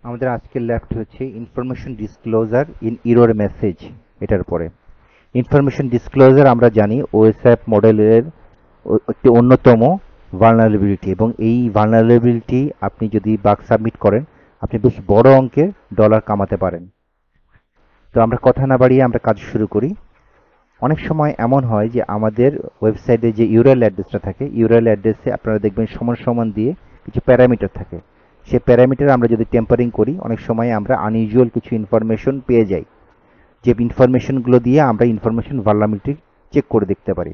আমাদের আজকের ল্যাবটি হচ্ছে information disclosure in error message. এটার পরে ইনফরমেশন ডিসক্লোজার আমরা জানি ওএসআইএফ মডেলের একটি অন্যতম ভালনারেবিলিটি, এবং এই ভালনারেবিলিটি আপনি যদি বাগ সাবমিট করেন আপনি বেশ বড় অঙ্কের ডলার কামাতে পারেন। তো আমরা কথা না বাড়িয়ে আমরা কাজ শুরু করি। অনেক সময় এমন হয় যে আমাদের ওয়েবসাইটে যে ইউআরএল অ্যাড্রেসটা থাকে, ইউআরএল অ্যাড্রেসে আপনারা দেখবেন সমান সমান দিয়ে কিছু প্যারামিটার থাকে। সেই প্যারামিটার আমরা যদি টেম্পারিং করি অনেক সময় আমরা আনইউজুয়াল কিছু ইনফরমেশন পেয়ে যাই, যে ইনফরমেশনগুলো দিয়ে আমরা ইনফরমেশন ভালনারেবিলিটি চেক করে দেখতে পারি।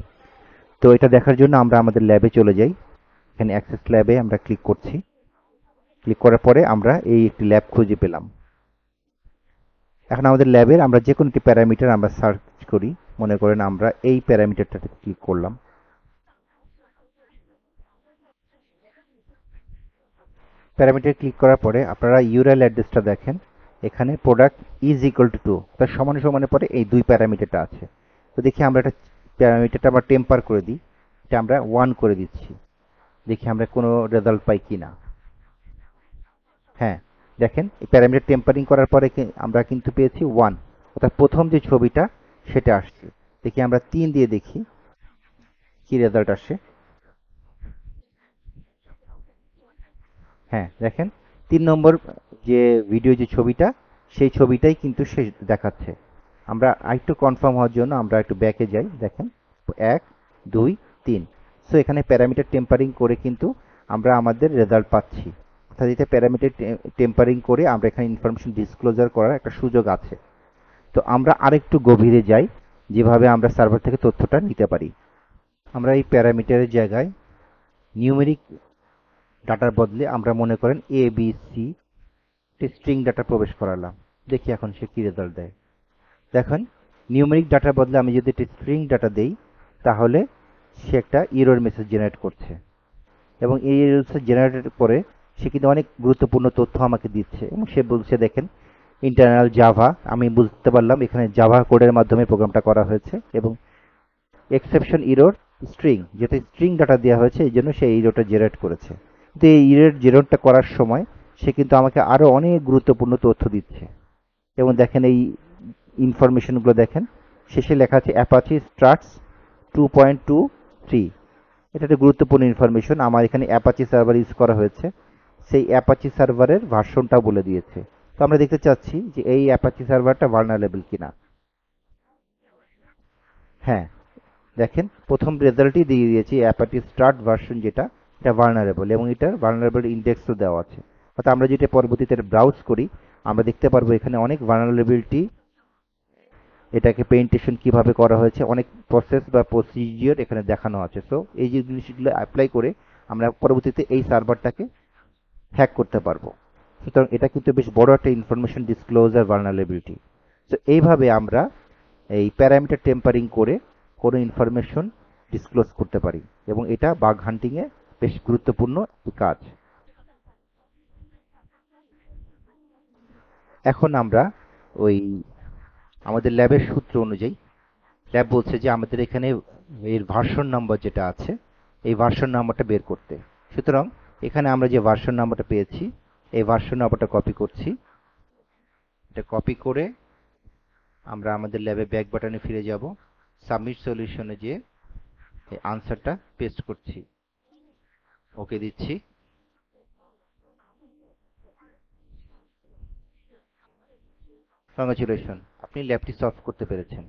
তো এটা দেখার জন্য আমরা আমাদের ল্যাবে চলে যাই। এখানে অ্যাক্সেস ল্যাবে আমরা ক্লিক করছি। ক্লিক করার পরে আমরা এই একটি ল্যাব খুঁজে পেলাম। এখন আমাদের ল্যাবের আমরা যে কোনো একটি প্যারামিটার আমরা সার্চ করি। মনে করেন আমরা এই প্যারামিটারটাতে ক্লিক করলাম। প্যারামিটার ক্লিক করার পরে আপনারা ইউআরএল অ্যাড্রেসটা দেখেন, এখানে প্রোডাক্ট ইজ ইকুয়াল টু 2, তার সমানে সমানে পরে এই দুই প্যারামিটারটা আছে। তো দেখি আমরা এটা প্যারামিটারটা আমরা টেম্পার করে দিই, এটা আমরা 1 করে দিচ্ছি। দেখি আমরা কোনো রেজাল্ট পাই কি না। হ্যাঁ, দেখেন এই প্যারামিটার টেম্পারিং করার পরে আমরা কিন্তু পেয়েছি 1, অর্থাৎ প্রথম যে ছবিটা সেটা আসছে। দেখি আমরা 3 দিয়ে দেখি কি রেজাল্ট আসে। হ্যাঁ, দেখেন 3 নম্বর যে ভিডিও যে ছবিটা, সেই ছবিটাই কিন্তু সে দেখাচ্ছে। আমরা আরেকটু কনফার্ম হওয়ার জন্য আমরা একটু ব্যাকে যাই। দেখেন 1 2 3। সো এখানে প্যারামিটার টেম্পারিং করে কিন্তু আমরা আমাদের রেজাল্ট পাচ্ছি। অর্থাৎ এটা প্যারামিটার টেম্পারিং করে আমরা এখানে ইনফরমেশন ডিসক্লোজার করার একটা সুযোগ আছে। তো আমরা আরেকটু গভীরে যাই, যেভাবে আমরা সার্ভার থেকে তথ্যটা নিতে পারি। আমরা এই প্যারামিটারের জায়গায় নিউমেরিক ডাটার বদলে আমরা মনে করেন A B C string data প্রবেশ করালাম। দেখি এখন সে কি রেজাল্ট দেয়। দেখেন নিউমেরিক ডাটার বদলে আমি যদি একটা স্ট্রিং ডাটা দেই তাহলে সে একটা ইরর মেসেজ জেনারেট করছে, এবং এই ইরর মেসেজ জেনারেটের পরে সে কিন্তু অনেক গুরুত্বপূর্ণ তথ্য আমাকে দিচ্ছে। এবং সে বলছে দেখেন ইন্টারনাল জাভা, আমি বুঝতে পারলাম এখানে জাভা কোডের মাধ্যমে প্রোগ্রামটা করা হয়েছে, এবং এক্সেপশন ইরর স্ট্রিং, যেটা স্ট্রিং ডাটা দেওয়া হয়েছে এই জন্য সে ইররটা জেনারেট করেছে। কিন্তু এই ইরর জেনারেটটা করার সময় সে কিন্তু আমাকে আরো অনেক গুরুত্বপূর্ণ তথ্য দিচ্ছে। এবং দেখেন এই ইনফরমেশনগুলো দেখেন, শেষে লেখা আছে অ্যাপাচি স্ট্রাটস 2.23। এটা একটা গুরুত্বপূর্ণ ইনফরমেশন। আমার এখানে অ্যাপাচি সার্ভার ইউজ করা হয়েছে, সেই অ্যাপাচি সার্ভারের ভার্সনটা বলে দিয়েছে। তো আমরা দেখতে চাচ্ছি যে এই অ্যাপাচি সার্ভারটা ভালনারেবল কিনা। হ্যাঁ, দেখেন প্রথম রেজাল্টই দিয়ে দিয়েছি অ্যাপাচি স্টার্ট ভার্সন, যেটা এটা ভালনারেবল, এবং এটার ভালনারেবল ইন্ডেক্সও দেওয়া আছে। অর্থাৎ আমরা যেটা পরবর্তীতে ব্রাউজ করি আমরা দেখতে পারবো এখানে অনেক ভালনারেবিলিটি, এটাকে পেইন্টেশন কিভাবে করা হয়েছে, অনেক প্রসেস বা প্রসিজিওর এখানে দেখানো আছে। সো এই যে জিনিসগুলো অ্যাপ্লাই করে আমরা পরবর্তীতে এই সার্ভারটাকে হ্যাক করতে পারবো। সুতরাং এটা কিন্তু বেশ বড় একটা ইনফরমেশন ডিসক্লোজার ভালনারেবিলিটি। তো এইভাবে আমরা এই প্যারামিটার টেম্পারিং করে কোনো ইনফরমেশন ডিসক্লোজ করতে পারি, এবং এটা বাগ হান্টিংয়ে বেশ গুরুত্বপূর্ণ একটি কাজ। এখন আমরা ওই আমাদের ল্যাবের সূত্র অনুযায়ী, ল্যাব বলছে যে আমাদের এখানে এর ভার্সন নাম্বার যেটা আছে এই ভার্সন নাম্বারটা বের করতে। সুতরাং এখানে আমরা যে ভার্সন নাম্বারটা পেয়েছি এই ভার্সন নাম্বারটা কপি করছি। এটা কপি করে আমরা আমাদের ল্যাবে ব্যাক বাটনে ফিরে যাব, সাবমিট সলিউশনে যে এই আনসারটা পেস্ট করছি, ওকে দিচ্ছি। কংগ্রাচুলেশন, আপনি ল্যাবটি সলভ করতে পেরেছেন।